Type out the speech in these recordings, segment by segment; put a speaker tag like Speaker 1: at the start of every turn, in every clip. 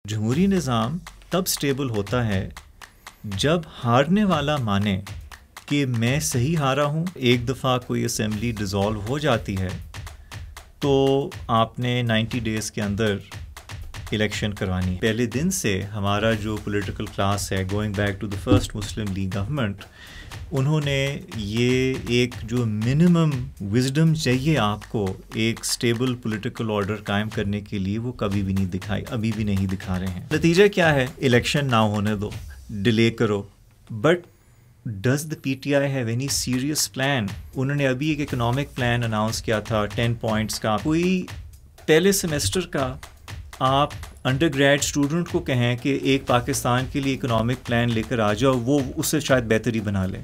Speaker 1: جمہوری نظام تب سٹیبل ہوتا ہے جب ہارنے والا مانے کہ میں صحیح ہارا ہوں. ایک دفعہ کوئی اسمبلی ڈیزالو ہو جاتی ہے تو آپ نے 90 ڈیز کے اندر الیکشن کروانی ہے. پہلے دن سے ہمارا جو پولیٹیکل کلاس ہے، going back to the first Muslim League government, انہوں نے یہ ایک جو منیمم وزڈم چاہیے آپ کو ایک سٹیبل پولیٹیکل آرڈر قائم کرنے کے لیے، وہ کبھی بھی نہیں دکھائی، ابھی بھی نہیں دکھا رہے ہیں. نتیجہ کیا ہے؟ الیکشن نہ ہونے دو، ڈیلے کرو. But does the P T I have any serious plan? انہوں نے ابھی ایک اکنامک پلان اناؤنس کیا تھا 10 پوائنٹس کا. کوئی پہلے سیمسٹر کا آپ انڈر گریڈ اسٹوڈنٹ کو کہیں کہ ایک پاکستان کے لیے اکنامک پلان لے کر آ جاؤ، وہ اس سے شاید بہتر ہی بنا لے.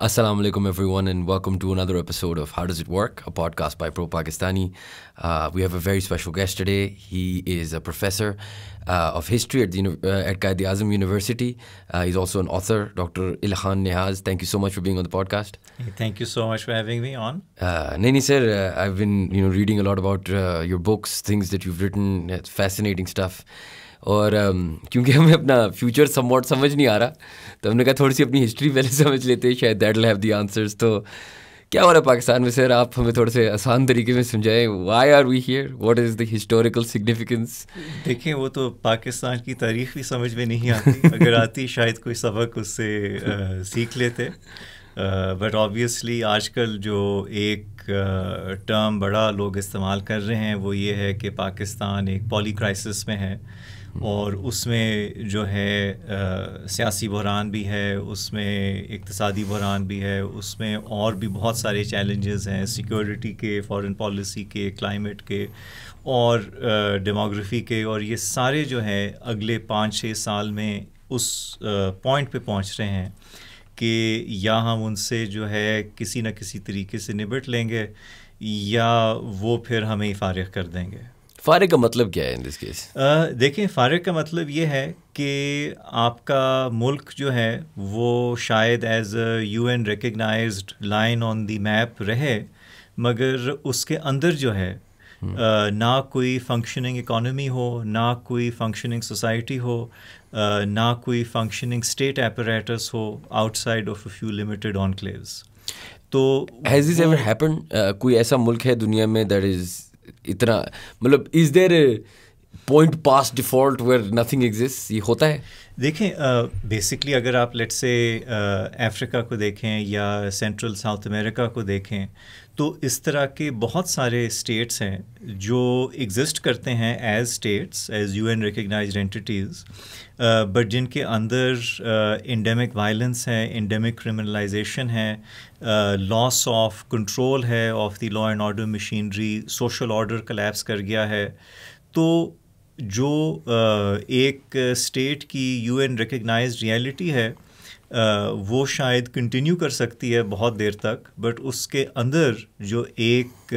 Speaker 2: Assalamu alaikum everyone, and welcome to another episode of How Does It Work, a podcast by Pro Pakistani. We have a very special guest today. He is a professor of history at Quaid-e-Azam University. He's also an author, Dr. Ilhan Nihaz. Thank you so much for being on the podcast.
Speaker 1: Thank you so much for having me on.
Speaker 2: Naini sir, I've been reading a lot about your books, things that you've written. It's fascinating stuff. اور کیونکہ ہمیں اپنا future some what سمجھ نہیں آ رہا تو ہم نے کہا تھوڑی سی اپنی ہسٹری پہلے سمجھ لیتے ہیں، شاید that will have the answers. تو کیا ہو رہا ہے پاکستان میں سر؟ آپ ہمیں تھوڑے سے آسان طریقے میں سمجھائیں. Why are we here? What is the historical significance?
Speaker 1: دیکھیں، وہ تو پاکستان کی تاریخ بھی سمجھ میں نہیں آتی، اگر آتی شاید کوئی سبق اس سے سیکھ لیتے. بٹ آبویسلی آج کل جو ایک ٹرم بڑا لوگ استعمال کر رہے ہیں وہ یہ ہے کہ پاکستان ایک پولی کرائسس میں ہے، اور اس میں جو ہے سیاسی بحران بھی ہے، اس میں اقتصادی بحران بھی ہے، اس میں اور بھی بہت سارے چیلنجز ہیں، سیکیورٹی کے، فارن پالیسی کے، کلائمیٹ کے اور ڈیموگرافی کے. اور یہ سارے جو ہے اگلے 5-6 سال میں اس پوائنٹ پہ پہنچ رہے ہیں کہ یا ہم ان سے جو ہے کسی نہ کسی طریقے سے نبٹ لیں گے یا وہ پھر ہمیں فارغ کر دیں گے.
Speaker 2: فارغ کا مطلب کیا ہے ان دس کیس؟
Speaker 1: دیکھیں، فارغ کا مطلب یہ ہے کہ آپ کا ملک جو ہے وہ شاید as a U N recognised line on the map رہے، مگر اس کے اندر جو ہے نہ کوئی فنکشننگ اکانومی ہو، نہ کوئی فنکشننگ سوسائٹی ہو، نہ کوئی فنکشننگ اسٹیٹ ایپریٹس ہو outside of a few limited enclaves. تو
Speaker 2: ہیز دس ایور ہیپنڈ؟ کوئی ایسا ملک ہے دنیا میں دیٹ از اتنا، مطلب is there a point past default where nothing exist? یہ ہوتا ہے؟
Speaker 1: دیکھیں، بیسکلی اگر آپ لیٹ سے افریقہ کو دیکھیں یا سینٹرل ساؤتھ امریکہ کو دیکھیں تو اس طرح کے بہت سارے اسٹیٹس ہیں جو ایگزسٹ کرتے ہیں as states, as U N recognised entities, but جن کے اندر انڈیمک وائلنس ہے، انڈیمک کرمنلائزیشن ہے، لاس آف کنٹرول ہے of the law and order machinery, social order collapse کر گیا ہے. تو جو ایک اسٹیٹ کی یو این ریکگنائزڈ ریئلٹی ہے وہ شاید کنٹینیو کر سکتی ہے بہت دیر تک، بٹ اس کے اندر جو ایک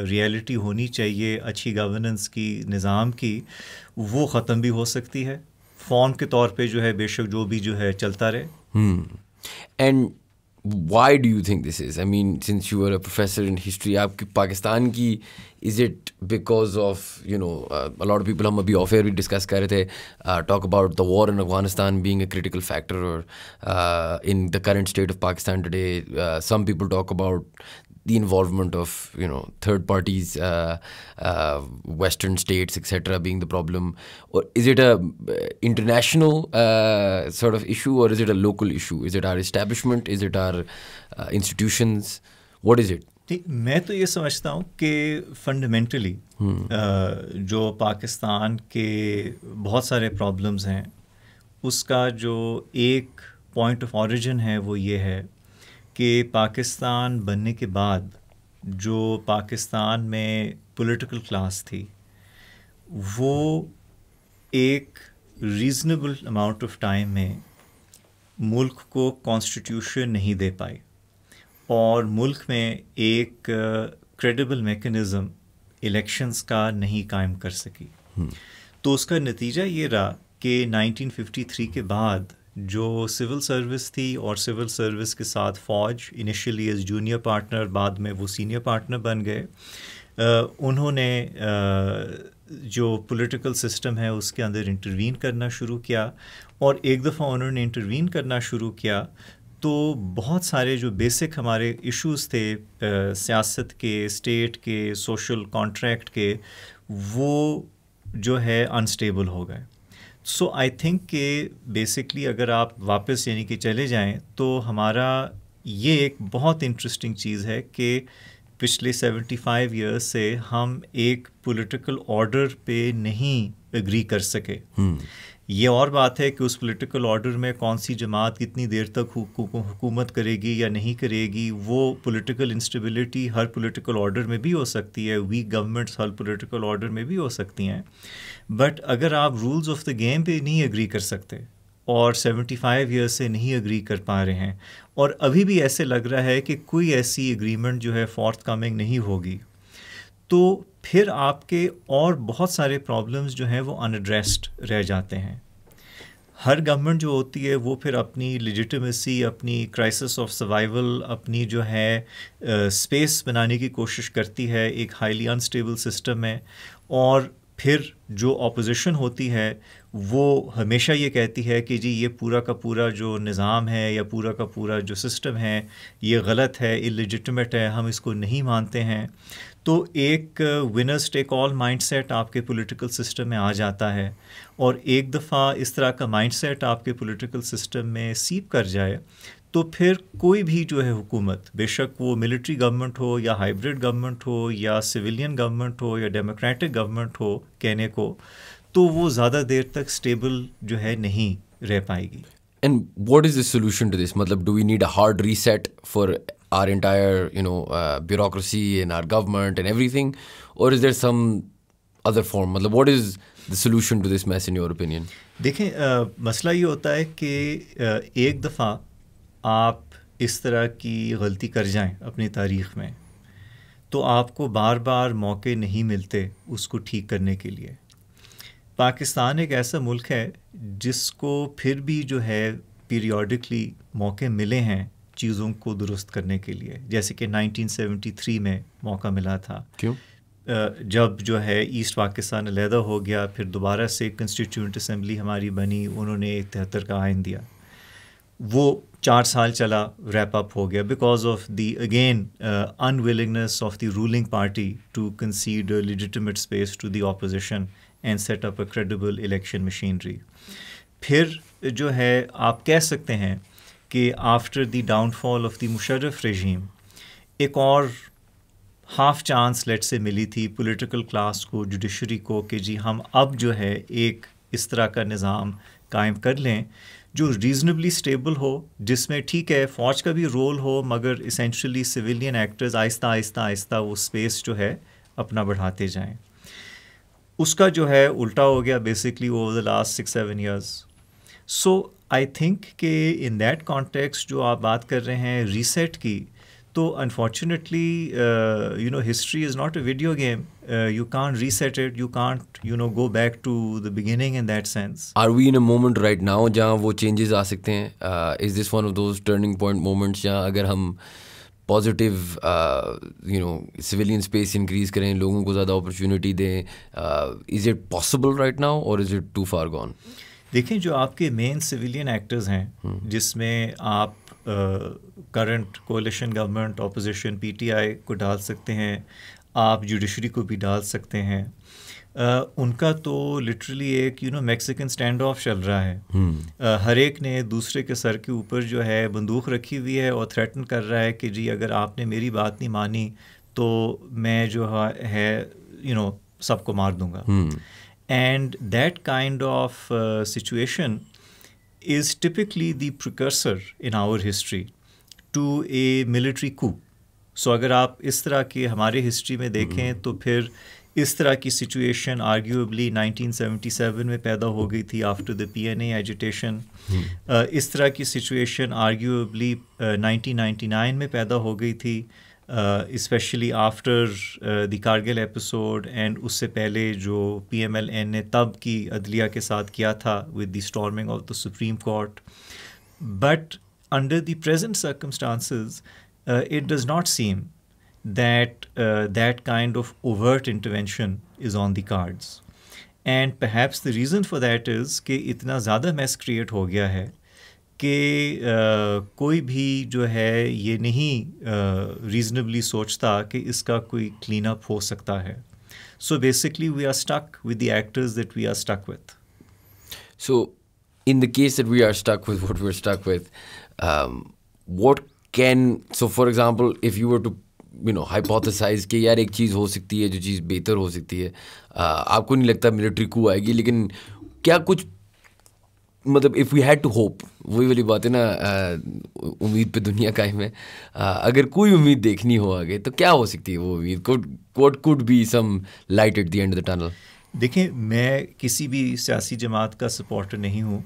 Speaker 1: ریئلٹی ہونی چاہیے اچھی گورننس کی، نظام کی، وہ ختم بھی ہو سکتی ہے. فارم کے طور پہ جو ہے بے شک جو بھی جو ہے چلتا رہے.
Speaker 2: And why do you think this is? I mean since you are a professor in history, آپ کی پاکستان کی is it because of a lot of people، ہم ابھی آف ایئر بھی ڈسکس کر رہے تھے، talk about the war in Afghanistan being a critical factor اور in the current state of Pakistan today. Some people talk about the involvement of third parties, western states etc. being the problem, or is it a international sort of issue, or is it a local issue? Is it our establishment? Is it our institutions? What is it?
Speaker 1: میں تو یہ سمجھتا ہوں کہ fundamentally جو پاکستان کے بہت سارے پرابلمز ہیں اس کا جو ایک پوائنٹ آف اوریجن ہے وہ یہ ہے کہ پاکستان بننے کے بعد جو پاکستان میں پولیٹیکل کلاس تھی وہ ایک ریزنیبل اماؤنٹ آف ٹائم میں ملک کو کانسٹیٹیوشن نہیں دے پائی، اور ملک میں ایک کریڈیبل میکنزم الیکشنز کا نہیں قائم کر سکی. تو اس کا نتیجہ یہ رہا کہ 1953 کے بعد جو سول سروس تھی اور سول سروس کے ساتھ فوج، انیشلی ایز جونیئر پارٹنر، بعد میں وہ سینئر پارٹنر بن گئے. انہوں نے جو پولیٹیکل سسٹم ہے اس کے اندر انٹروین کرنا شروع کیا، اور ایک دفعہ انہوں نے انٹروین کرنا شروع کیا تو بہت سارے جو بیسک ہمارے ایشوز تھے سیاست کے، اسٹیٹ کے، سوشل کانٹریکٹ کے، وہ جو ہے انسٹیبل ہو گئے. سو آئی تھنک کہ بیسکلی اگر آپ واپس یعنی کہ چلے جائیں تو ہمارا یہ ایک بہت انٹرسٹنگ چیز ہے کہ پچھلے 75 ایئرس سے ہم ایک پولیٹیکل آرڈر پہ نہیں اگری کر سکے. یہ اور بات ہے کہ اس پولیٹیکل آرڈر میں کون سی جماعت کتنی دیر تک حکومت کرے گی یا نہیں کرے گی، وہ پولیٹیکل انسٹیبلٹی ہر پولیٹیکل آرڈر میں بھی ہو سکتی ہے، ویک گورنمنٹس ہر پولیٹیکل آرڈر میں بھی ہو سکتی ہیں. بٹ اگر آپ رولز آف دا گیم پہ نہیں اگری کر سکتے اور 75 ایئرس سے نہیں اگری کر پا رہے ہیں، اور ابھی بھی ایسے لگ رہا ہے کہ کوئی ایسی اگریمنٹ جو ہے فورتھ کمنگ نہیں ہوگی، تو پھر آپ کے اور بہت سارے پرابلمز جو ہیں وہ ان ایڈریسڈ رہ جاتے ہیں. ہر گورنمنٹ جو ہوتی ہے وہ پھر اپنی لیجیٹمیسی، اپنی کرائسس آف سروائیول، اپنی جو ہے اسپیس بنانے کی کوشش کرتی ہے ایک ہائیلی انسٹیبل سسٹم میں، اور پھر جو اپوزیشن ہوتی ہے وہ ہمیشہ یہ کہتی ہے کہ جی یہ پورا کا پورا جو نظام ہے یا پورا کا پورا جو سسٹم ہے یہ غلط ہے، اللیجیٹمیٹ ہے، ہم اس کو نہیں مانتے ہیں. تو ایک ونرز ٹیک آل مائنڈ سیٹ آپ کے پولیٹیکل سسٹم میں آ جاتا ہے، اور ایک دفعہ اس طرح کا مائنڈ سیٹ آپ کے پولیٹیکل سسٹم میں سیپ کر جائے تو پھر کوئی بھی جو ہے حکومت، بے شک وہ ملٹری گورنمنٹ ہو یا ہائیبرڈ گورنمنٹ ہو یا سویلین گورنمنٹ ہو یا ڈیموکریٹک گورنمنٹ ہو کہنے کو، تو وہ زیادہ دیر تک اسٹیبل جو ہے نہیں رہ پائے گی.
Speaker 2: And what is the solution to this? Matlab, do we need a hard reset for our entire, bureaucracy and our government and everything? Or is there some other form? Matlab, what is the solution to this mess in your opinion?
Speaker 1: دیکھیں مسئلہ یہ ہوتا ہے کہ ایک دفعہ آپ اس طرح کی غلطی کر جائیں اپنی تاریخ میں تو آپ کو بار بار موقع نہیں ملتے اس کو ٹھیک کرنے کے لیے. پاکستان ایک ایسا ملک ہے جس کو پھر بھی جو ہے پیریوڈکلی موقع ملے ہیں چیزوں کو درست کرنے کے لیے، جیسے کہ 1973 میں موقع ملا تھا.
Speaker 2: کیوں؟
Speaker 1: جب جو ہے ایسٹ پاکستان علیحدہ ہو گیا، پھر دوبارہ سے کنسٹیٹیوئنٹ اسمبلی ہماری بنی، انہوں نے 73 کا آئین دیا، وہ 4 سال چلا، ریپ اپ ہو گیا because of the again unwillingness of the ruling party to concede legitimate space to the opposition and set up a credible election machinery. پھر جو ہے آپ کہہ سکتے ہیں کہ after the downfall of the Musharraf regime ایک اور ہاف چانس لیٹ سے ملی تھی پولیٹیکل کلاس کو، جوڈیشری کو، کہ جی ہم اب جو ہے ایک اس طرح کا نظام قائم کر لیں جو ریزنیبلی اسٹیبل ہو، جس میں ٹھیک ہے فوج کا بھی رول ہو مگر اسینشلی سویلین ایکٹرز آہستہ آہستہ آہستہ وہ اسپیس جو ہے اپنا بڑھاتے جائیں. اس کا جو ہے الٹا ہو گیا basically over the last 6-7 years. So I think کہ ان دیٹ کانٹیکسٹ جو آپ بات کر رہے ہیں ریسیٹ کی، تو unfortunately history is not a video game. You can't reset it, you can't go back to the beginning in that sense.
Speaker 2: Are we in a moment right now جہاں وہ چینجز آ سکتے ہیں؟ Is this one of those turning point moments جہاں اگر ہم positive civilian space increase کریں، لوگوں کو زیادہ اپرچونیٹی دیں، is it possible right now اور is it too far gone?
Speaker 1: دیکھیں جو آپ کے مین سویلین ایکٹرز ہیں جس میں آپ current coalition government, opposition, P T I کو ڈال سکتے ہیں، آپ جوڈیشری کو بھی ڈال سکتے ہیں، ان کا تو لٹرلی ایک میکسیکن اسٹینڈ آف چل رہا ہے. ہر ایک نے دوسرے کے سر کے اوپر جو ہے بندوق رکھی ہوئی ہے اور تھریٹن کر رہا ہے کہ جی اگر آپ نے میری بات نہیں مانی تو میں جو ہے سب کو مار دوں گا. And that kind of situation is typically the precursor in our history to a military coup. So اگر آپ اس طرح کی ہمارے ہسٹری میں دیکھیں تو پھر اس طرح کی سچویشن آرگیوبلی 1977 میں پیدا ہو گئی تھی after the P N A agitation. اس طرح کی سچویشن آرگیوبلی 1999 میں پیدا ہو گئی تھی especially after the Kargil episode and اس سے پہلے جو PMLN نے تب کی عدلیہ کے ساتھ کیا تھا with the storming of the supreme court. But under the present circumstances it does not seem that that kind of overt intervention is on the cards. And perhaps the reason for that is کہ اتنا زیادہ mass create ہو گیا ہے کہ کوئی بھی جو ہے یہ نہیں ریزنبلی سوچتا کہ اس کا کوئی کلین اپ ہو سکتا ہے. So basically we are stuck with the actors that we are stuck with.
Speaker 2: So in the case that we are stuck with what we're stuck with, what so for example if you were to hypothesize کہ یار ایک چیز ہو سکتی ہے جو چیز بہتر ہو سکتی ہے, آپ کو نہیں لگتا ملٹری کو آئے گی, لیکن کیا کچھ مطلب if we had to hope, وہی والی بات ہے نا, امید پہ دنیا قائم ہے, اگر کوئی امید دیکھنی ہو آگے تو کیا ہو سکتی ہے وہ امید, what could be some light at the end of the tunnel?
Speaker 1: دیکھیں میں کسی بھی سیاسی جماعت کا سپورٹر نہیں ہوں,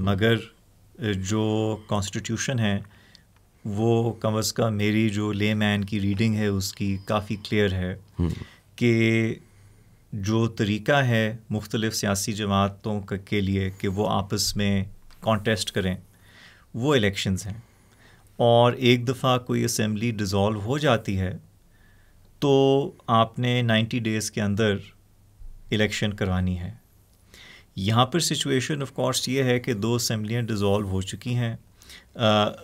Speaker 1: مگر جو کانسٹیٹیوشن ہے وہ کم از کم میری جو لے مین کی ریڈنگ ہے اس کی کافی کلیئر ہے کہ جو طریقہ ہے مختلف سیاسی جماعتوں کے لیے کہ وہ آپس میں کانٹیسٹ کریں وہ الیکشنز ہیں, اور ایک دفعہ کوئی اسمبلی ڈیزالو ہو جاتی ہے تو آپ نے 90 days کے اندر الیکشن کروانی ہے. یہاں پر سچویشن آف کورس یہ ہے کہ 2 اسمبلیاں ڈیزالو ہو چکی ہیں,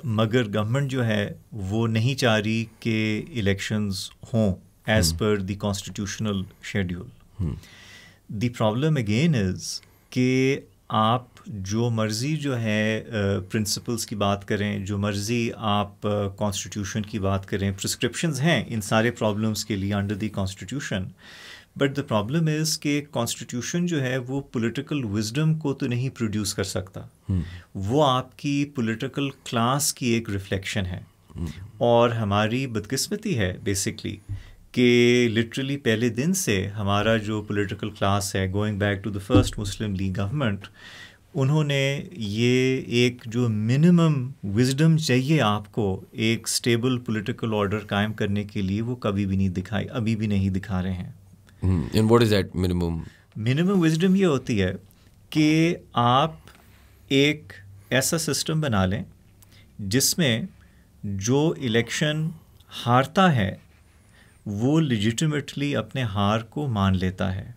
Speaker 1: مگر گورنمنٹ جو ہے وہ نہیں چاہ رہی کہ الیکشنز ہوں as per the constitutional schedule. The problem again is کہ آپ جو مرضی جو ہے پرنسپلس کی بات کریں, جو مرضی آپ کانسٹیٹیوشن کی بات کریں, پرسکرپشنز ہیں ان سارے پرابلمس کے لیے under the constitution, but the problem is کہ کانسٹیٹیوشن جو ہے وہ پولیٹیکل وزڈم کو تو نہیں پروڈیوس کر سکتا, وہ آپ کی پولیٹیکل کلاس کی ایک ریفلیکشن ہے. اور ہماری بدقسمتی ہے بیسکلی کہ لٹرلی پہلے دن سے ہمارا جو پولیٹیکل کلاس ہے, going back to the first Muslim League government, انہوں نے یہ ایک جو منیمم وزڈم چاہیے آپ کو ایک اسٹیبل پولیٹیکل آرڈر قائم کرنے کے لیے وہ کبھی بھی نہیں دکھائی, ابھی بھی نہیں دکھا رہے ہیں.
Speaker 2: And what is that minimum?
Speaker 1: Minimum wisdom یہ ہوتی ہے کہ آپ ایک ایسا سسٹم بنا لیں جس میں جو الیکشن ہارتا ہے وہ لیجیٹمیٹلی اپنے ہار کو مان لیتا ہے.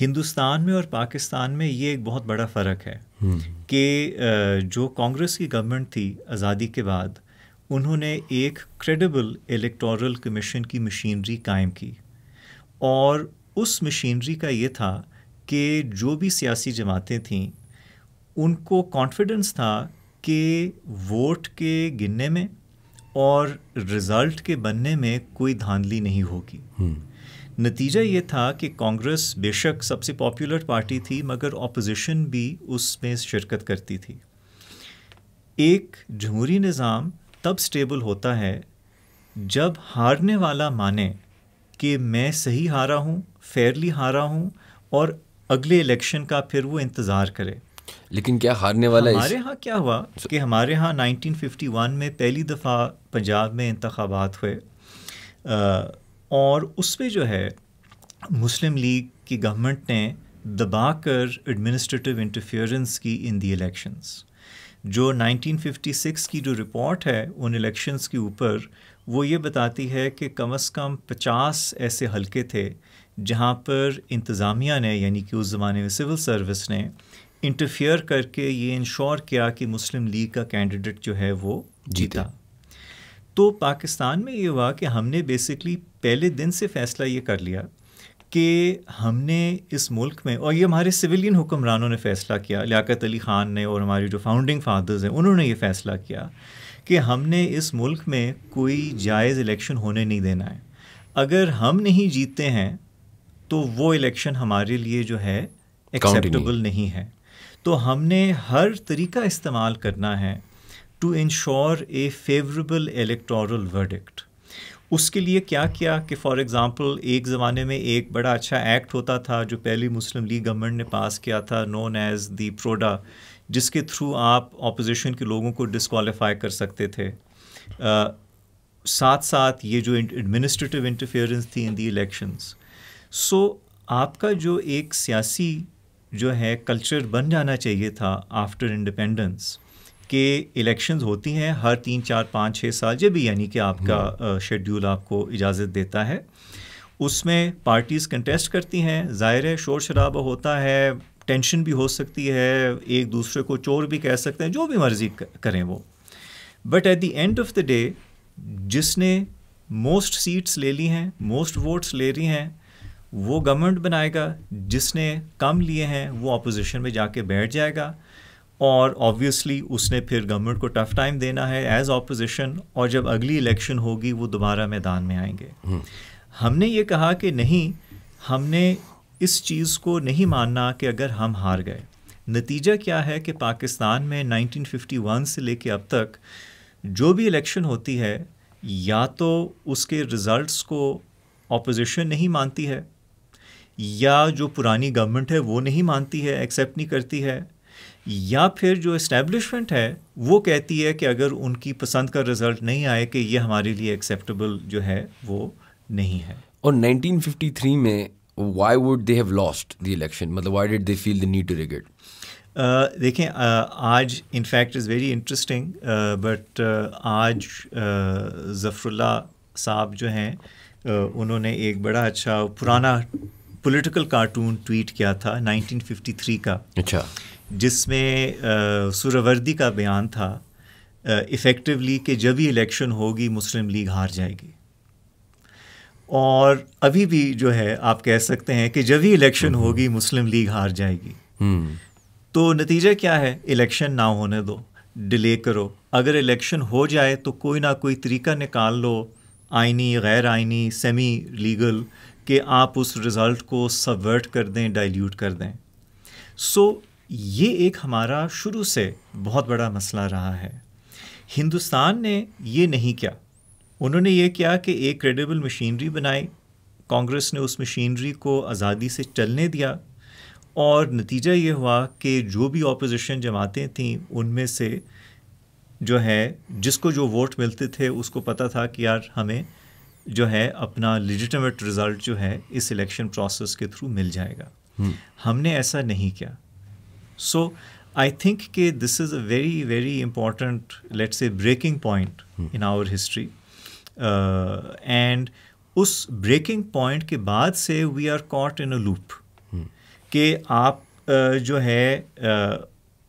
Speaker 1: ہندوستان میں اور پاکستان میں یہ ایک بہت بڑا فرق ہے کہ جو کانگریس کی گورنمنٹ تھی آزادی کے بعد, انہوں نے ایک کریڈیبل الیکٹورل کمیشن کی مشینری قائم کی, اور اس مشینری کا یہ تھا کہ جو بھی سیاسی جماعتیں تھیں ان کو کانفیڈنس تھا کہ ووٹ کے گننے میں اور رزلٹ کے بننے میں کوئی دھاندلی نہیں ہوگی. نتیجہ یہ تھا کہ کانگریس بے شک سب سے پاپولر پارٹی تھی مگر اپوزیشن بھی اس میں شرکت کرتی تھی. ایک جمہوری نظام تب سٹیبل ہوتا ہے جب ہارنے والا مانے کہ میں صحیح ہارا ہوں, فیئرلی ہارا ہوں, اور اگلے الیکشن کا پھر وہ انتظار کرے.
Speaker 2: لیکن کیا ہارنے والا
Speaker 1: ہمارے ہاں کیا ہوا کہ ہمارے ہاں 1951 میں پہلی دفعہ پنجاب میں انتخابات ہوئے, اور اس پہ جو ہے مسلم لیگ کی گورنمنٹ نے دبا کر ایڈمنسٹریٹو انٹرفیئرنس کی ان دی الیکشنز. جو 1956 کی جو رپورٹ ہے ان الیکشنز کے اوپر, وہ یہ بتاتی ہے کہ کم از کم 50 ایسے حلقے تھے جہاں پر انتظامیہ نے, یعنی کہ اس زمانے میں سول سروس نے انٹرفیئر کر کے یہ انشور کیا کہ مسلم لیگ کا کینڈیڈیٹ جو ہے وہ جیتا. تو پاکستان میں یہ ہوا کہ ہم نے بیسکلی پہلے دن سے فیصلہ یہ کر لیا کہ ہم نے اس ملک میں, اور یہ ہمارے سویلین حکمرانوں نے فیصلہ کیا, لیاقت علی خان نے اور ہمارے جو فاؤنڈنگ فادرز ہیں انہوں نے یہ فیصلہ کیا کہ ہم نے اس ملک میں کوئی جائز الیکشن ہونے نہیں دینا ہے. اگر ہم نہیں جیتتے ہیں تو وہ الیکشن ہمارے لیے جو ہے ایکسیپٹیبل نہیں ہے. تو ہم نے ہر طریقہ استعمال کرنا ہے to ensure a favourable electoral verdict. اس کے لیے کیا کیا کہ فار ایگزامپل ایک زمانے میں ایک بڑا اچھا ایکٹ ہوتا تھا جو پہلی مسلم لیگ گورنمنٹ نے پاس کیا تھا, نون ایز دی پروڈا, جس کے تھرو آپ اپوزیشن کے لوگوں کو ڈسکوالیفائی کر سکتے تھے. ساتھ ساتھ یہ جو ایڈمنسٹریٹو انٹرفیئرنس تھی ان دی الیکشنز. سو آپ کا جو ایک سیاسی جو ہے کلچر بن جانا چاہیے تھا آفٹر انڈیپینڈنس کہ الیکشنز ہوتی ہیں ہر 3 4 5 6 سال جب بھی یعنی کہ آپ کا شیڈیول آپ کو اجازت دیتا ہے. اس میں پارٹیز کنٹیسٹ کرتی ہیں, ظاہر ہے شور شرابہ ہوتا ہے, ٹینشن بھی ہو سکتی ہے, ایک دوسرے کو چور بھی کہہ سکتے ہیں, جو بھی مرضی کریں وہ. But at the end of the day جس نے موسٹ سیٹس لے لی ہیں, موسٹ ووٹس لے رہی ہیں, وہ گورنمنٹ بنائے گا. جس نے کم لیے ہیں وہ اپوزیشن میں جا کے بیٹھ جائے گا, اور آبویسلی اس نے پھر گورنمنٹ کو ٹف ٹائم دینا ہے ایز اپوزیشن, اور جب اگلی الیکشن ہوگی وہ دوبارہ میدان میں آئیں گے. ہم نے یہ کہا کہ نہیں, ہم نے اس چیز کو نہیں ماننا کہ اگر ہم ہار گئے. نتیجہ کیا ہے کہ پاکستان میں 1951 سے لے کے اب تک جو بھی الیکشن ہوتی ہے, یا تو اس کے رزلٹس کو اپوزیشن نہیں مانتی ہے, یا جو پرانی گورنمنٹ ہے وہ نہیں مانتی ہے, ایکسیپٹ نہیں کرتی ہے, یا پھر جو اسٹیبلشمنٹ ہے وہ کہتی ہے کہ اگر ان کی پسند کا رزلٹ نہیں آئے کہ یہ ہمارے لیے ایکسیپٹیبل جو ہے وہ نہیں ہے.
Speaker 2: اور 1953 میں why would they have lost the election? مطلب why did they feel the need to rig it?
Speaker 1: دیکھیں آج in fact is very interesting, but آج ظفر اللہ صاحب جو ہیں انہوں نے ایک بڑا اچھا پرانا پولیٹیکل کارٹون ٹویٹ کیا تھا 1953 کا,
Speaker 2: اچھا, جس
Speaker 1: میں سہروردی کا بیان تھا افیکٹولی کہ جب ہی الیکشن ہوگی مسلم لیگ ہار جائے گی. اور ابھی بھی جو ہے آپ کہہ سکتے ہیں کہ جب ہی الیکشن ہوگی مسلم لیگ ہار جائے گی. تو نتیجہ کیا ہے, الیکشن نہ ہونے دو, ڈیلے کرو. اگر الیکشن ہو جائے تو کوئی نہ کوئی طریقہ نکال لو, آئینی, غیر آئینی, سیمی لیگل, کہ آپ اس رزلٹ کو سبورٹ کر دیں, ڈائلیوٹ کر دیں. سو یہ ایک ہمارا شروع سے بہت بڑا مسئلہ رہا ہے. ہندوستان نے یہ نہیں کیا, انہوں نے یہ کیا کہ ایک کریڈیبل مشینری بنائی, کانگریس نے اس مشینری کو آزادی سے چلنے دیا, اور نتیجہ یہ ہوا کہ جو بھی اپوزیشن جماعتیں تھیں ان میں سے جو ہے جس کو جو ووٹ ملتے تھے اس کو پتہ تھا کہ یار ہمیں جو ہے اپنا لیجیٹمیٹ رزلٹ جو ہے اس الیکشن پروسیس کے تھرو مل جائے گا. ہم نے ایسا نہیں کیا. سو آئی تھنک کہ this is a very very important let's a breaking point in our history, and اس بریکنگ پوائنٹ کے بعد سے we are caught in a loop کہ آپ جو ہے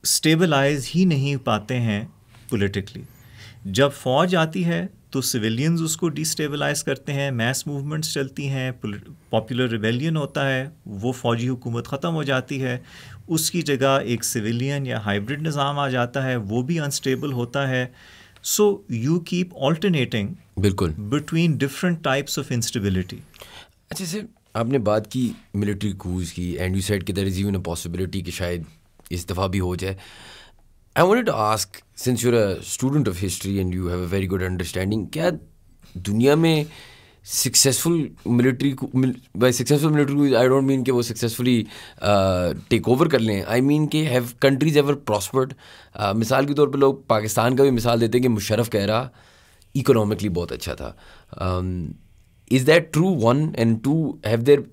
Speaker 1: اسٹیبلائز ہی نہیں پاتے ہیں پولیٹیکلی. جب فوج آتی ہے تو سویلینز اس کو ڈی اسٹیبلائز کرتے ہیں, میس موومنٹس چلتی ہیں, پاپولر ریبیلین ہوتا ہے, وہ فوجی حکومت ختم ہو جاتی ہے, اس کی جگہ ایک سویلین یا ہائبرڈ نظام آ جاتا ہے, وہ بھی انسٹیبل ہوتا ہے. سو یو کیپ آلٹرنیٹنگ
Speaker 2: بالکل
Speaker 1: between different types of instability.
Speaker 2: اچھا سر, آپ نے بات کی ملٹری کوز کی, اینڈ یو سیڈ کہ دیر از ایون اے پاسبلٹی کہ شاید اس دفعہ بھی ہو جائے. I wanted to ask, since you are a student of history and you have a very good understanding, کیا دنیا میں successful military coups, I don't mean کہ وہ سکسیزفلی ٹیک اوور کر لیں, آئی مین کہ ہیو کنٹریز ایور پراسپرڈ. مثال کے طور پہ لوگ پاکستان کا بھی مثال دیتے ہیں کہ مشرف کہہ رہا اکنامکلی بہت اچھا تھا. Is that true, one? And two,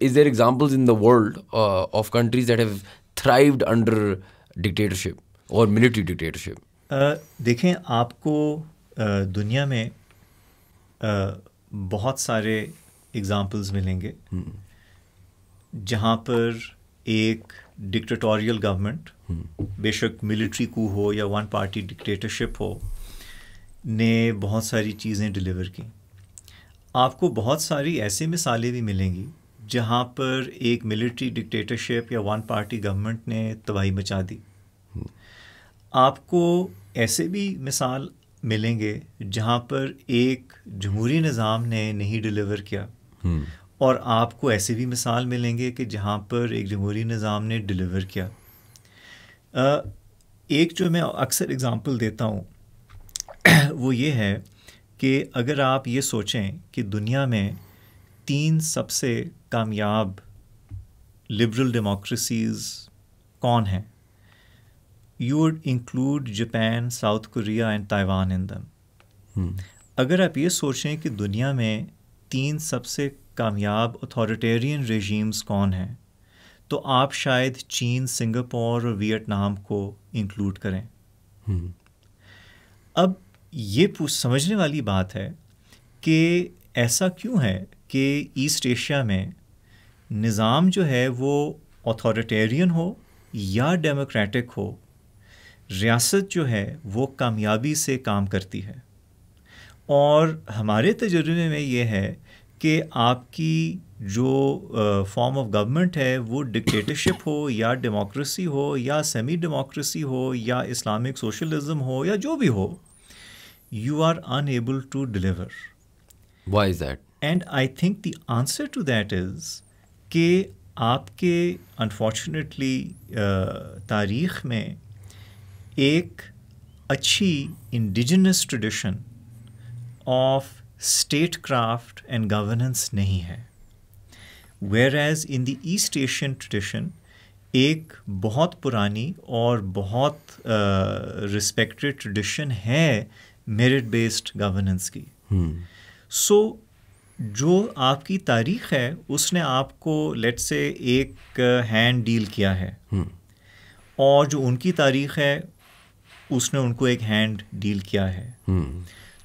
Speaker 2: is there examples in the world of countries that have thrived under dictatorship or military dictatorship?
Speaker 1: دیکھیں آپ کو دنیا میں بہت سارے ایگزامپلز ملیں گے جہاں پر ایک ڈکٹیٹوریل گورنمنٹ, بے شک ملٹری کو ہو یا ون پارٹی ڈکٹیٹرشپ ہو, نے بہت ساری چیزیں ڈیلیور کی. آپ کو بہت ساری ایسی مثالیں بھی ملیں گی جہاں پر ایک ملٹری ڈکٹیٹرشپ یا ون پارٹی گورنمنٹ نے تباہی مچا دی. آپ کو ایسے بھی مثال ملیں گے جہاں پر ایک جمہوری نظام نے نہیں ڈیلیور کیا, اور آپ کو ایسے بھی مثال ملیں گے کہ جہاں پر ایک جمہوری نظام نے ڈیلیور کیا. ایک جو میں اکثر اگزامپل دیتا ہوں وہ یہ ہے کہ اگر آپ یہ سوچیں کہ دنیا میں 3 سب سے کامیاب لبرل ڈیموکریسیز کون ہیں, you would include Japan, South Korea and Taiwan in them. اگر آپ یہ سوچیں کہ دنیا میں 3 سب سے کامیاب اتھارٹیرین رژیمز کون ہیں تو آپ شاید چین، سنگاپور اور ویتنام کو انکلوڈ کریں. اب یہ سمجھنے والی بات ہے کہ ایسا کیوں ہے کہ ایسٹ ایشیا میں نظام جو ہے وہ اتھارٹیرین ہو یا ڈیموکریٹک ہو، ریاست جو ہے وہ کامیابی سے کام کرتی ہے. اور ہمارے تجربے میں یہ ہے کہ آپ کی جو فارم آف گورنمنٹ ہے وہ ڈکٹیٹرشپ ہو یا ڈیموکریسی ہو یا سیمی ڈیموکریسی ہو یا اسلامک سوشلزم ہو یا جو بھی ہو، you are unable to deliver.
Speaker 2: Why is that?
Speaker 1: And I think the answer to that is کہ آپ کے انفارچونیٹلی تاریخ میں ایک اچھی indigenous tradition of state craft and governance نہیں ہے. Where as in the East Asian tradition ایک بہت پرانی اور بہت رسپیکٹڈ ٹریڈیشن ہے میرٹ بیسڈ گورننس کی. سو جو آپ کی تاریخ ہے اس نے آپ کو لیٹ سے ایک ہینڈ ڈیل کیا ہے، اور جو ان کی تاریخ ہے اس نے ان کو ایک ہینڈ ڈیل کیا ہے.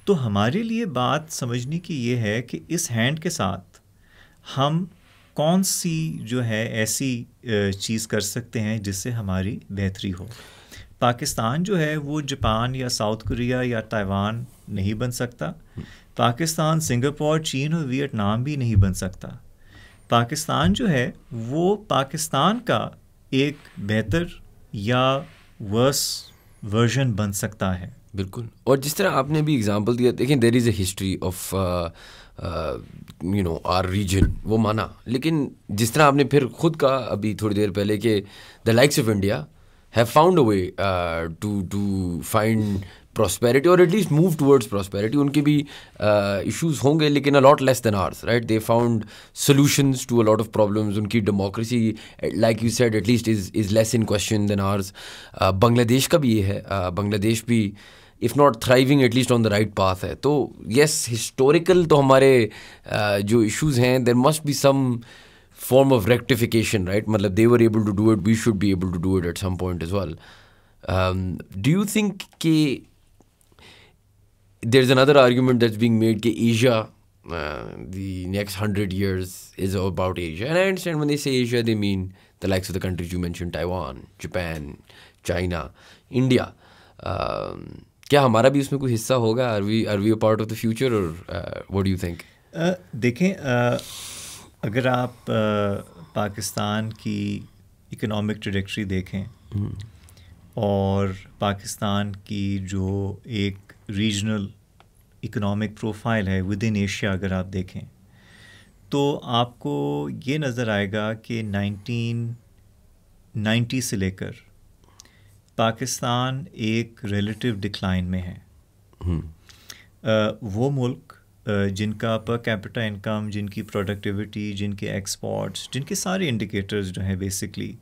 Speaker 1: تو ہمارے لیے بات سمجھنے کی یہ ہے کہ اس ہینڈ کے ساتھ ہم کون سی جو ہے ایسی چیز کر سکتے ہیں جس سے ہماری بہتری ہو. پاکستان جو ہے وہ جاپان یا ساؤتھ کوریا یا تائیوان نہیں بن سکتا. پاکستان سنگاپور، چین اور ویتنام بھی نہیں بن سکتا. پاکستان جو ہے وہ پاکستان کا ایک بہتر یا ورس ورژن بن سکتا ہے.
Speaker 2: بالکل. اور جس طرح آپ نے بھی اگزامپل دیا، دیکھیں دیر از اے ہسٹری آف آر ریجن، وہ مانا، لیکن جس طرح آپ نے پھر خود کہا ابھی تھوڑی دیر پہلے کہ the likes of India have found a way to find prosperity or at least move towards prosperity. ان کے بھی issues ہوں گے لیکن a lot less than ours, right? They found solutions to a lot of problems. ان کی democracy, like you said, at least is less in question than ours. بنگلہ دیش کا بھی یہ ہے، بنگلہ دیش بھی if not thriving at least on the right path ہے. تو yes, historical تو ہمارے جو issues ہیں there must be some form of rectification, right? Matlab they were able to do it, we should be able to do it at some point as well. Do you think ki there's another argument that's being made ki Asia, the next 100 years is about Asia? And I understand when they say Asia they mean the likes of the countries you mentioned, Taiwan, Japan, China, India. کیا ہمارا بھی اس میں کوئی حصہ ہوگا؟ Are we a part of the future or what do you think?
Speaker 1: دیکھیں، اگر آپ پاکستان کی اکنامک ٹریجیکٹری دیکھیں اور پاکستان کی جو ایک ریجنل اکنامک پروفائل ہے ود ان ایشیا اگر آپ دیکھیں تو آپ کو یہ نظر آئے گا کہ 1990 سے لے کر پاکستان ایک ریلیٹیو ڈکلائن میں ہے. وہ ملک جن کا پر کیپٹا انکم، جن کی پروڈکٹیوٹی، جن کے ایکسپورٹس، جن کے سارے انڈیکیٹرز جو ہیں بیسکلی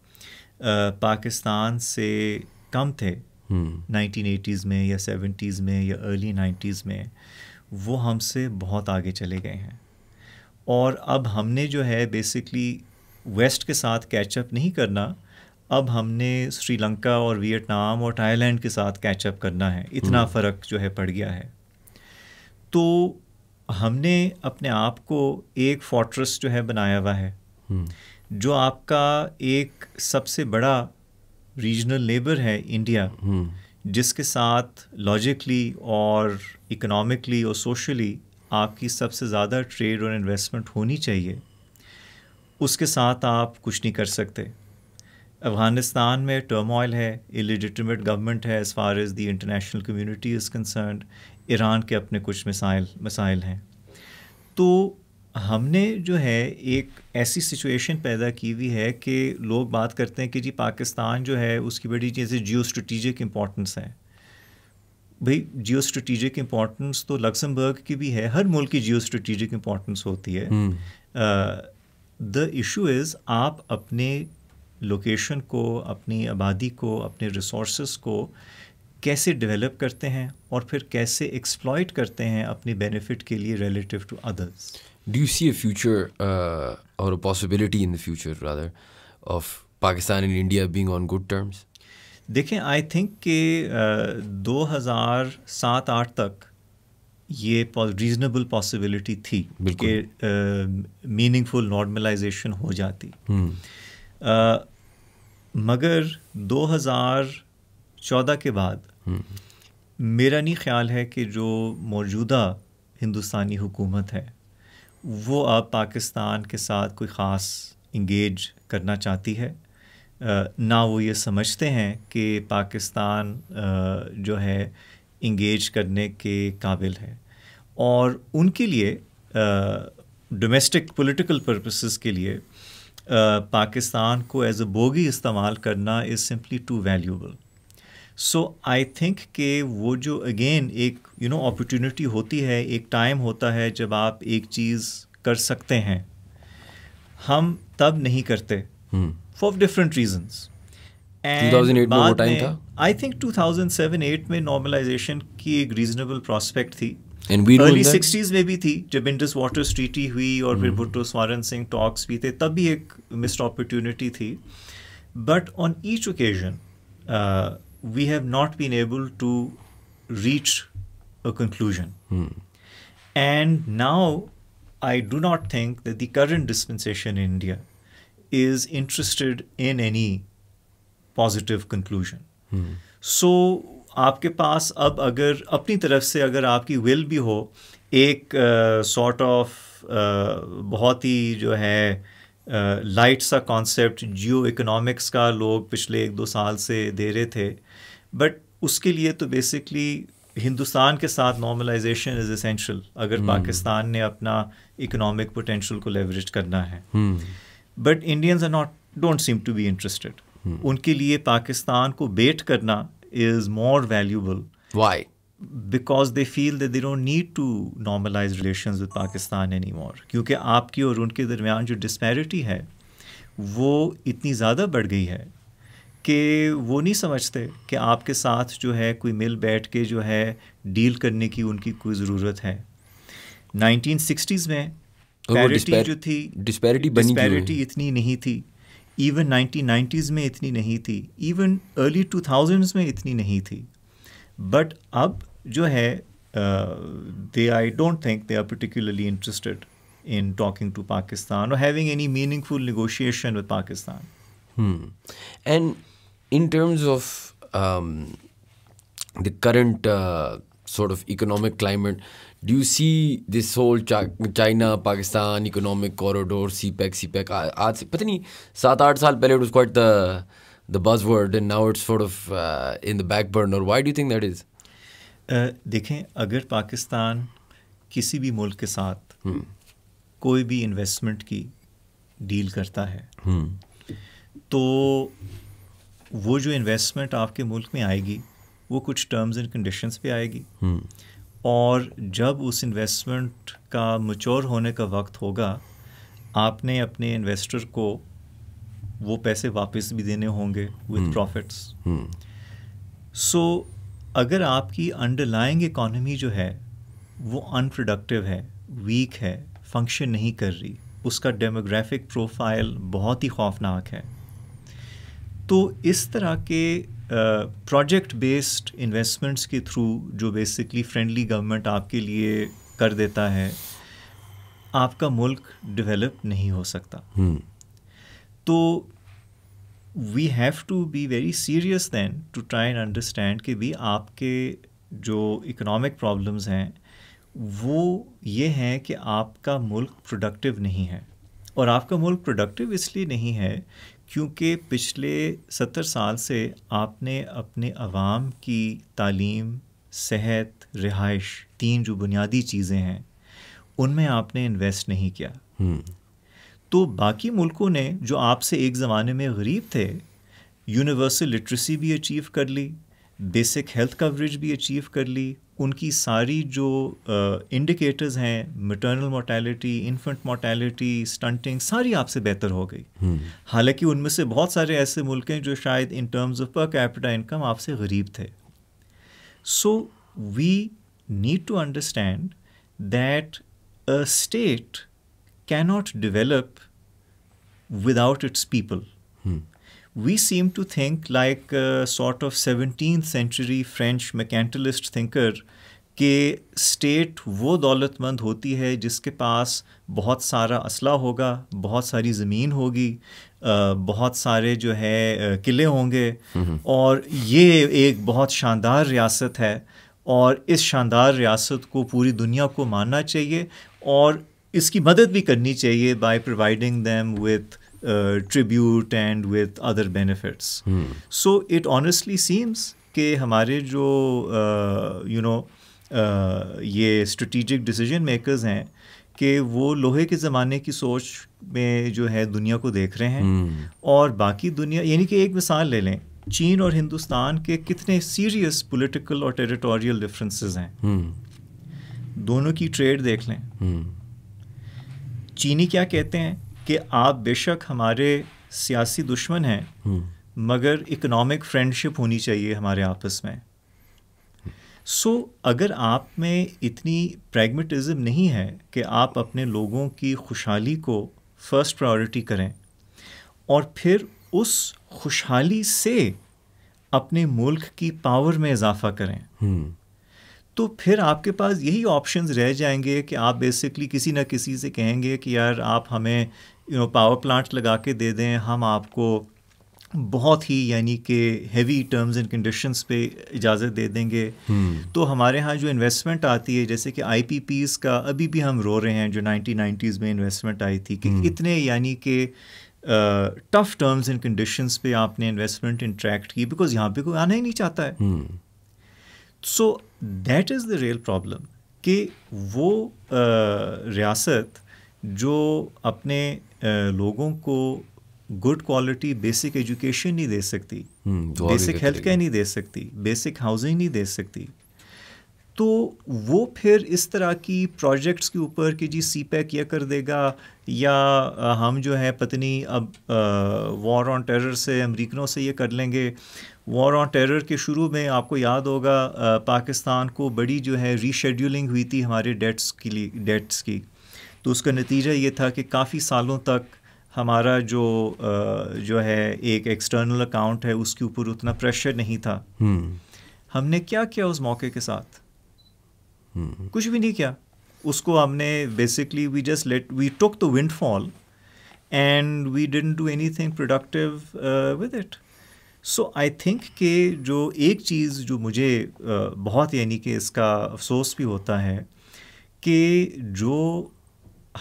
Speaker 1: پاکستان سے کم تھے 1980s میں یا 70s میں یا ارلی 90s میں، وہ ہم سے بہت آگے چلے گئے ہیں. اور اب ہم نے جو ہے بیسکلی ویسٹ کے ساتھ کیچ اپ نہیں کرنا، اب ہم نے سری لنکا اور ویتنام اور تھائی لینڈ کے ساتھ کیچ اپ کرنا ہے. اتنا فرق جو ہے پڑ گیا ہے. تو ہم نے اپنے آپ کو ایک فورٹریس جو ہے بنایا ہوا ہے، جو آپ کا ایک سب سے بڑا ریجنل نیبر ہے انڈیا، جس کے ساتھ لاجکلی اور اکنامکلی اور سوشلی آپ کی سب سے زیادہ ٹریڈ اور انویسٹمنٹ ہونی چاہیے. اس کے ساتھ آپ کچھ نہیں کر سکتے. افغانستان میں ٹرموائل ہے، الیجٹمیٹ گورنمنٹ ہے as far as the international community is concerned. Iran کے اپنے کچھ مسائل ہیں. تو ہم نے جو ہے ایک ایسی سچویشن پیدا کی ہوئی ہے کہ لوگ بات کرتے ہیں کہ جی پاکستان جو ہے اس کی بڑی چیزیں جیو اسٹریٹجک امپورٹنس ہے. بھئی جیو اسٹریٹجک امپورٹنس تو لکسمبرگ کی بھی ہے، ہر ملک کی جیو اسٹریٹجک امپورٹنس ہوتی ہے. دا ایشو از آپ اپنے لوکیشن کو، اپنی آبادی کو، اپنے ریسورسز کو کیسے ڈیولپ کرتے ہیں اور پھر کیسے ایکسپلائٹ کرتے ہیں اپنی بینیفٹ کے لیے relative to others.
Speaker 2: Do you see a future or a possibility in the future rather of Pakistan and India being on good terms?
Speaker 1: دیکھیں آئی تھنک کہ 2007-8 تک یہ ریزنیبل پاسبلٹی تھی کہ میننگ فل نارملائزیشن ہو جاتی. مگر 2014 کے بعد میرا نہیں خیال ہے کہ جو موجودہ ہندوستانی حکومت ہے وہ اب پاکستان کے ساتھ کوئی خاص انگیج کرنا چاہتی ہے. نہ وہ یہ سمجھتے ہیں کہ پاکستان جو ہے انگیج کرنے کے قابل ہے، اور ان کے لیے ڈومیسٹک پولیٹیکل پرپسز کے لیے پاکستان کو ایز اے بوگی استعمال کرنا is simply too valuable. So I think کہ وہ جو اگین ایک اپرچونیٹی ہوتی ہے، ایک ٹائم ہوتا ہے جب آپ ایک چیز کر سکتے ہیں، ہم تب نہیں کرتے فار ڈفرینٹ ریزنس.
Speaker 2: 2008 میں وہ ٹائم تھا.
Speaker 1: آئی تھنک 2007-8 میں نارملائزیشن کی ایک ریزنیبل پراسپیکٹ تھی.
Speaker 2: ارلی
Speaker 1: 60s میں بھی تھی جب انڈس واٹرز ٹریٹی ہوئی اور پھر بھٹو سوارن سنگھ ٹاکس بھی تھے، تب بھی ایک مسڈ اپرچونیٹی تھی. But on each occasion we have not been able to reach a conclusion. And now I do not think that the current dispensation in India is interested in any positive conclusion. So آپ کے پاس اب اگر اپنی طرف سے اگر آپ کی ول بھی ہو، ایک سارٹ آف بہت ہی جو ہے لائٹ سا کانسیپٹ جیو اکنامکس کا لوگ پچھلے 1-2 سال سے دے رہے تھے، بٹ اس کے لیے تو بیسکلی ہندوستان کے ساتھ نارملائزیشن از اسینشیل اگر پاکستان نے اپنا اکنامک پوٹینشیل کو لیوریج کرنا ہے. But Indians are don't seem to be interested. ان کے لیے پاکستان کو بیٹ کرنا is more valuable.
Speaker 2: Why?
Speaker 1: Because they feel that they don't need to normalize relations with Pakistan anymore. کیونکہ آپ کی اور ان کے درمیان جو ڈسپیرٹی ہے وہ اتنی زیادہ بڑھ گئی ہے کہ وہ نہیں سمجھتے کہ آپ کے ساتھ جو ہے کوئی مل بیٹھ کے جو ہے ڈیل کرنے کی ان کی کوئی ضرورت ہے. 1960s میں پیرٹی جو تھی، ڈسپیرٹی اتنی نہیں تھی. ایون 1990s میں اتنی نہیں تھی. ایون ارلی 2000s میں اتنی نہیں تھی. بٹ اب جو ہے I don't think they are particularly interested in talking to Pakistan or having any meaningful negotiation with Pakistan.
Speaker 2: And in terms of the current sort of economic climate, do you see this whole China-Pakistan economic corridor, CPEC, آج سے پتہ نہیں 7-8 سال پہلے it was quite the buzzword and now it's sort of in the back burner. Why do you think that is?
Speaker 1: دیکھیں اگر پاکستان کسی بھی ملک کے ساتھ کوئی بھی انویسٹمنٹ کی ڈیل کرتا ہے تو وہ جو انویسٹمنٹ آپ کے ملک میں آئے گی وہ کچھ ٹرمز اینڈ کنڈیشنز پہ آئے گی، اور جب اس انویسٹمنٹ کا میچور ہونے کا وقت ہوگا آپ نے اپنے انویسٹر کو وہ پیسے واپس بھی دینے ہوں گے وتھ پروفٹس. سو اگر آپ کی انڈر لائنگ اکانومی جو ہے وہ انپروڈکٹیو ہے، ویک ہے، فنکشن نہیں کر رہی، اس کا ڈیموگرافک پروفائل بہت ہی خوفناک ہے، تو اس طرح کے پروجیکٹ بیسڈ انویسٹمنٹس کے تھرو جو بیسکلی فرینڈلی گورنمنٹ آپ کے لیے کر دیتا ہے، آپ کا ملک ڈیولپ نہیں ہو سکتا. تو we have to be very serious then to try and understand کہ بھی آپ کے جو اکنامک پرابلمز ہیں وہ یہ ہیں کہ آپ کا ملک پروڈکٹیو نہیں ہے. اور آپ کا ملک پروڈکٹیو اس لیے نہیں ہے کیونکہ پچھلے 70 سال سے آپ نے اپنے عوام کی تعلیم، صحت، رہائش، 3 جو بنیادی چیزیں ہیں ان میں آپ نے انویسٹ نہیں کیا. تو باقی ملکوں نے جو آپ سے ایک زمانے میں غریب تھے، یونیورسل لٹریسی بھی اچیو کر لی، بیسک ہیلتھ کوریج بھی اچیو کر لی، ان کی ساری جو انڈیکیٹرز ہیں، میٹرنل مورٹیلٹی، انفنٹ مورٹیلٹی، اسٹنٹنگ، ساری آپ سے بہتر ہو گئی. حالانکہ ان میں سے بہت سارے ایسے ملک ہیں جو شاید in terms of per capita income آپ سے غریب تھے. So we need to understand that a state cannot develop without its people. We seem to think like a sort of 17th century French mercantilist thinker کہ state وہ دولتمند ہوتی ہے جس کے پاس بہت سارا اسلحہ ہوگا, بہت ساری زمین ہوگی, بہت سارے جو ہے قلعے ہوں گے, اور یہ ایک بہت شاندار ریاست ہے, اور اس شاندار ریاست کو پوری دنیا کو ماننا چاہیے اور اس کی مدد بھی کرنی چاہیے by providing them with tribute and with other benefits. So it honestly seems کہ ہمارے جو یہ اسٹریٹجک ڈیسیجن میکرز ہیں کہ وہ لوہے کے زمانے کی سوچ میں جو ہے دنیا کو دیکھ رہے ہیں, اور باقی دنیا, یعنی کہ ایک مثال لے لیں, چین اور ہندوستان کے کتنے سیریس پولیٹیکل اور ٹیریٹوریل ڈفرینسز ہیں, دونوں کی ٹریڈ دیکھ لیں. چینی کیا کہتے ہیں کہ آپ بے شک ہمارے سیاسی دشمن ہیں مگر اکنامک فرینڈشپ ہونی چاہیے ہمارے آپس میں. سو اگر آپ میں اتنی پریگمیٹزم نہیں ہے کہ آپ اپنے لوگوں کی خوشحالی کو فرسٹ پرائیورٹی کریں اور پھر اس خوشحالی سے اپنے ملک کی پاور میں اضافہ کریں, تو پھر آپ کے پاس یہی آپشنز رہ جائیں گے کہ آپ بیسکلی کسی نہ کسی سے کہیں گے کہ یار آپ ہمیں پاور پلانٹ لگا کے دے دیں, ہم آپ کو بہت ہی یعنی کہ ہیوی ٹرمز اینڈ کنڈیشنز پہ اجازت دے دیں گے. تو ہمارے ہاں جو انویسٹمنٹ آتی ہے, جیسے کہ آئی پی پیز کا ابھی بھی ہم رو رہے ہیں, جو 1990s میں انویسٹمنٹ آئی تھی کہ اتنے یعنی کہ ٹف ٹرمز اینڈ کنڈیشنز پہ آپ نے انویسٹمنٹ انٹریکٹ کی, بیکاز یہاں پہ کوئی آنا ہی نہیں چاہتا ہے. So that is the real problem کہ وہ ریاست جو اپنے لوگوں کو گڈ کوالٹی بیسک ایجوکیشن نہیں دے سکتی, بیسک ہیلتھ کیئر نہیں دے سکتی, بیسک ہاؤسنگ نہیں دے سکتی, تو وہ پھر اس طرح کی پروجیکٹس کے اوپر کہ جی سی پیک یہ کر دے گا, یا ہم جو ہے پتنی اب وار آن ٹیرر سے امریکنوں سے یہ کر لیں گے. وار آن ٹیرر کے شروع میں آپ کو یاد ہوگا پاکستان کو بڑی جو ہے ری شیڈیولنگ ہوئی تھی ہمارے ڈیٹس کی, تو اس کا نتیجہ یہ تھا کہ کافی سالوں تک ہمارا جو ہے ایک ایکسٹرنل اکاؤنٹ ہے اس کے اوپر اتنا پریشر نہیں تھا. ہم نے کیا کیا اس موقع کے ساتھ؟ کچھ بھی نہیں کیا. اس کو ہم نے basically we took the windfall and we didn't do anything productive with it. So I think کہ جو ایک چیز جو مجھے بہت یعنی کہ اس کا افسوس بھی ہوتا ہے کہ جو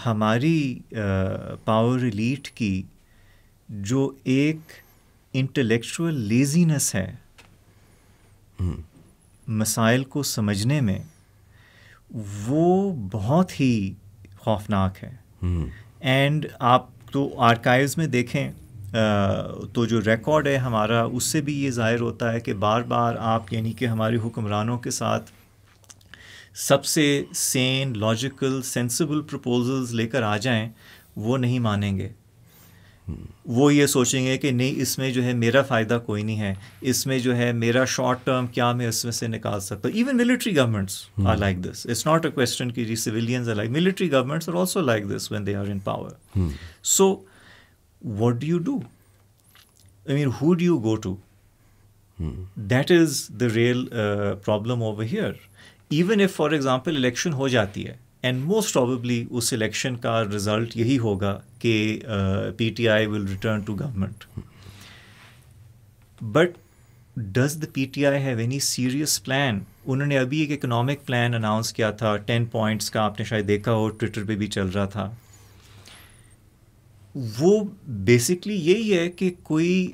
Speaker 1: ہماری پاور ایلیٹ کی جو ایک انٹلیکچوئل لیزینس ہے مسائل کو سمجھنے میں, وہ بہت ہی خوفناک ہے. اینڈ آپ تو آرکائیوز میں دیکھیں تو جو ریکارڈ ہے ہمارا, اس سے بھی یہ ظاہر ہوتا ہے کہ بار بار آپ یعنی کہ ہمارے حکمرانوں کے ساتھ سب سے سین لاجیکل سینسیبل پروپوزلز لے کر آ جائیں, وہ نہیں مانیں گے. وہ یہ سوچیں گے کہ نہیں اس میں جو ہے میرا فائدہ کوئی نہیں ہے, اس میں جو ہے میرا شارٹ ٹرم کیا میں اس میں سے نکال سکتا ہوں. Even military governments are like this. It's not a question کہ جی civilians are like, military governments are also like this when they are in power. So what do you do? I mean, who do you go to? That is the real problem over here. Even if, for example, election ہو جاتی ہے, and most probably us election کا result یہی ہوگا کہ PTI will return to government. But does the PTI have any serious plan? انہوں نے ابھی ایک economic plan announce کیا تھا 10 points کا, آپ نے شاید دیکھا ہو, ٹویٹر پہ بھی چل رہا تھا. وہ بیسکلی یہی ہے کہ کوئی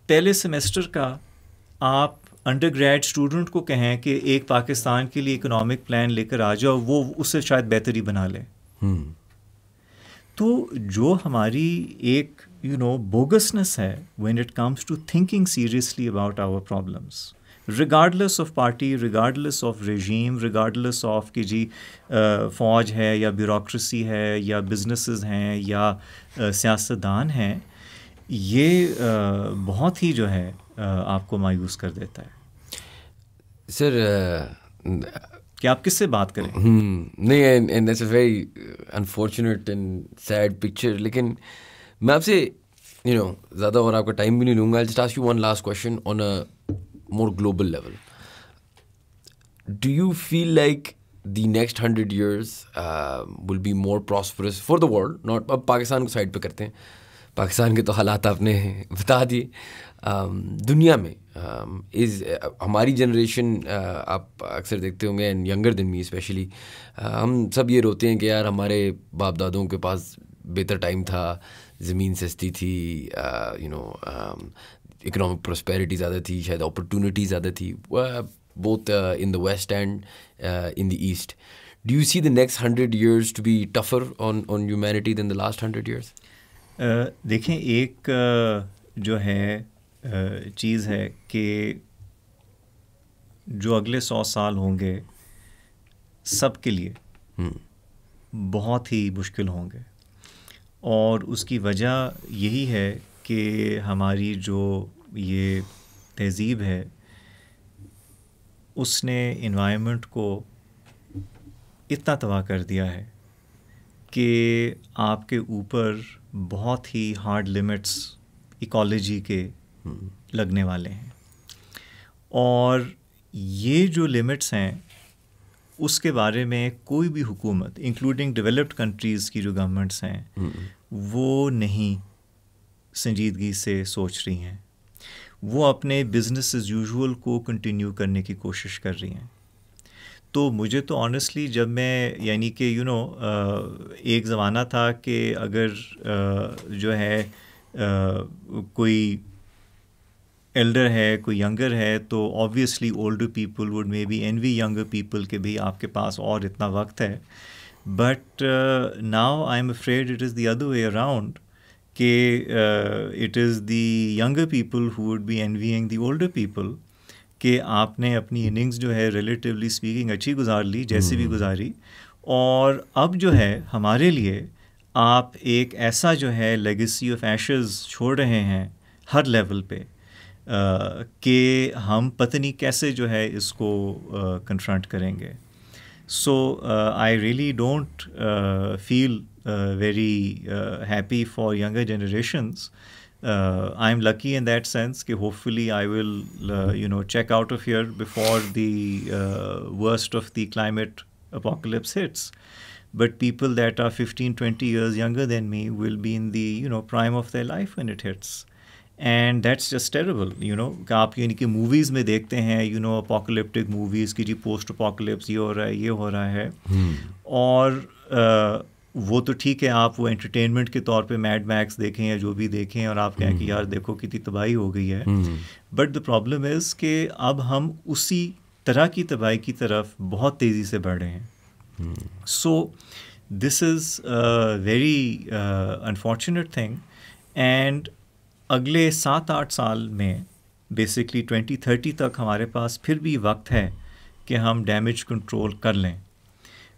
Speaker 1: پہلے سیمسٹر کا آپ انڈر گریڈ اسٹوڈنٹ کو کہیں کہ ایک پاکستان کے لیے اکنامک پلان لے کر آ جاؤ, وہ اس سے شاید بہتری بنا لے. تو جو ہماری ایک بوگسنس ہے when it comes to thinking seriously about our problems, regardless of party, regardless of regime, regardless of کہ جی فوج ہے یا بیوروکریسی ہے یا بزنسز ہیں یا سیاستدان ہیں, یہ بہت ہی جو ہے آپ کو مایوس کر دیتا ہے.
Speaker 2: سر
Speaker 1: کہ آپ کس سے بات کریں.
Speaker 2: نہیں, and that's a very unfortunate and sad picture. لیکن میں آپ سے زیادہ اور آپ کا ٹائم بھی نہیں لوں گا. I'll just ask you one last question on a more global level. Do you feel like the next 100 years will be more prosperous for the world? Not اب پاکستان کو سائڈ پہ کرتے ہیں, پاکستان کے تو حالات آپ نے بتا دیے. دنیا میں ہماری جنریشن, آپ اکثر دیکھتے ہوں گے, and younger than me especially, ہم سب یہ روتے ہیں کہ یار ہمارے باپ دادوں کے پاس بہتر ٹائم تھا, زمین سستی تھی, اکنامک پراسپیرٹی زیادہ تھی, شاید اپرچونیٹی زیادہ تھی, both in the west and in the east. Do you see the next 100 years to be tougher on humanity than the last 100 years?
Speaker 1: دیکھیں, ایک جو ہے چیز ہے کہ جو اگلے 100 سال ہوں گے سب کے لیے بہت ہی مشکل ہوں گے, اور اس کی وجہ یہی ہے کہ ہماری جو یہ تہذیب ہے اس نے انوائرمنٹ کو اتنا تباہ کر دیا ہے کہ آپ کے اوپر بہت ہی ہارڈ لیمٹس ایکالوجی کے لگنے والے ہیں. اور یہ جو لمٹس ہیں اس کے بارے میں کوئی بھی حکومت, انکلوڈنگ ڈیولپڈ کنٹریز کی جو گورنمنٹس ہیں, وہ نہیں سنجیدگی سے سوچ رہی ہیں. وہ اپنے بزنس ایز یوزول کو کنٹینیو کرنے کی کوشش کر رہی ہیں. تو مجھے تو آنیسٹلی جب میں یعنی کہ ایک زمانہ تھا کہ اگر جو ہے کوئی ایلڈر ہے, کوئی ینگر ہے, تو obviously older people would may be envy younger people کہ بھئی آپ کے پاس اور اتنا وقت ہے. But now I am afraid it is the other way around کہ it is the younger people who would be envying the older people کہ آپ نے اپنی اننگز جو ہے ریلیٹیولی اسپیکنگ اچھی گزار لی, جیسی بھی گزاری, اور اب جو ہے ہمارے لیے آپ ایک ایسا جو ہے لیگیسی آف ایشز چھوڑ رہے ہیں ہر لیول پہ کہ ہم پتہ نہیں کیسے جو ہے اس کو کنفرنٹ کریں گے. So I really don't feel very happy for younger generations. I am lucky in that sense کہ hopefully I will check out of here before the worst of the climate apocalypse hits. But people that are 15-20 years younger than me will be in the prime of their life when it hits. And that's just terrible. کہ آپ یعنی کہ movies میں دیکھتے ہیں apocalyptic movies کی جی post apocalypse یہ ہو رہا ہے, یہ ہو رہا ہے, اور وہ تو ٹھیک ہے, آپ وہ انٹرٹینمنٹ کے طور پہ میڈ میکس دیکھیں یا جو بھی دیکھیں اور آپ کہیں کہ یار دیکھو کتنی تباہی ہو گئی ہے. بٹ دا پرابلم از کہ اب ہم اسی طرح کی تباہی کی طرف بہت تیزی سے بڑھ رہے ہیں. So this is very unfortunate thing. And اگلے 7-8 سال میں بیسکلی 2030 تک ہمارے پاس پھر بھی وقت ہے کہ ہم ڈیمیج کنٹرول کر لیں.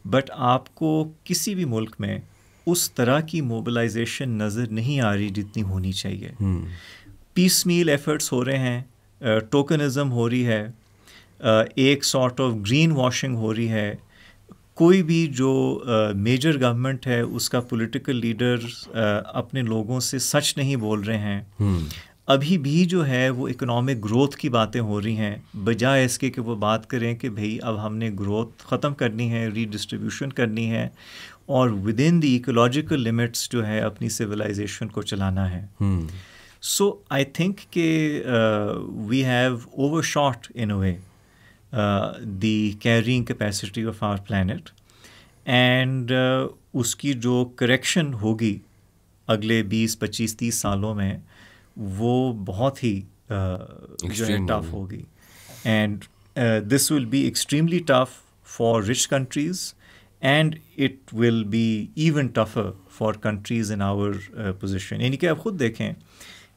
Speaker 1: بٹ آپ کو کسی بھی ملک میں اس طرح کی موبلائزیشن نظر نہیں آ رہی جتنی ہونی چاہیے. پیس میل ایفرٹس ہو رہے ہیں, ٹوکنزم ہو رہی ہے, ایک سارٹ آف گرین واشنگ ہو رہی ہے. کوئی بھی جو میجر گورنمنٹ ہے اس کا پولیٹیکل لیڈر اپنے لوگوں سے سچ نہیں بول رہے ہیں. ابھی بھی جو ہے وہ اکنامک گروتھ کی باتیں ہو رہی ہیں, بجائے اس کے کہ وہ بات کریں کہ بھئی اب ہم نے گروتھ ختم کرنی ہے, ری ڈسٹریبیوشن کرنی ہے, اور with in the ecological limits جو ہے اپنی سویلائزیشن کو چلانا ہے. سو آئی تھنک کہ we have overshot in a way the carrying capacity of our planet, and اس کی جو کریکشن ہوگی اگلے 20-25-30 سالوں میں وہ بہت ہی جو ہے ٹف ہوگی. And this will be extremely tough for rich countries, and it will be even tougher for countries in our position. یعنی کہ آپ خود دیکھیں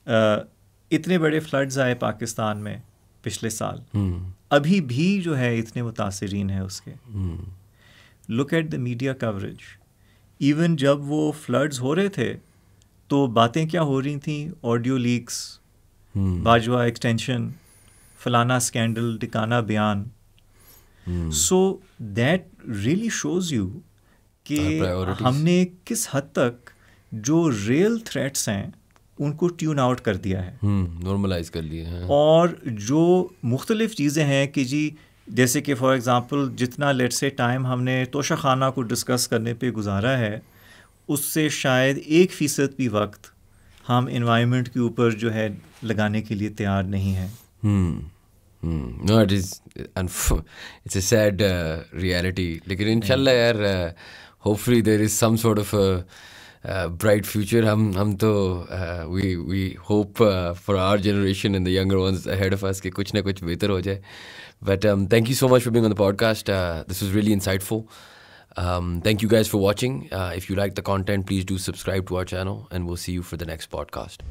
Speaker 1: اتنے بڑے فلڈز آئے پاکستان میں پچھلے سال, ابھی بھی جو ہے اتنے متاثرین ہیں اس کے. Look at the media coverage. Even جب وہ فلڈز ہو رہے تھے تو باتیں کیا ہو رہی تھیں, آڈیو لیکس, باجوہ ایکسٹینشن, فلانا اسکینڈل, ٹکانا بیان, so that really shows you کہ ہم نے کس حد تک جو ریئل تھریٹس ہیں ان کو ٹیون آؤٹ کر دیا ہے,
Speaker 2: نارملائز کر لیے ہیں,
Speaker 1: اور جو مختلف چیزیں ہیں کہ جی جیسے کہ فار ایگزامپل جتنا لیٹ سے ٹائم ہم نے توشہ خانہ کو ڈسکس کرنے پہ گزارا ہے اس سے شاید 1% بھی وقت ہم انوائرمنٹ کے اوپر جو ہے لگانے کے لیے تیار نہیں ہیں.
Speaker 2: No, it's a sad reality. لیکن انشاءاللہ یار hopefully there is some sort of a bright future. ہم تو we hope for our generation and the younger ones ahead of us کہ کچھ نہ کچھ بہتر ہو جائے. But thank you so much for being on the podcast. This was really insightful. Thank you guys for watching. If you like the content, please do subscribe to our channel and we'll see you for the next podcast.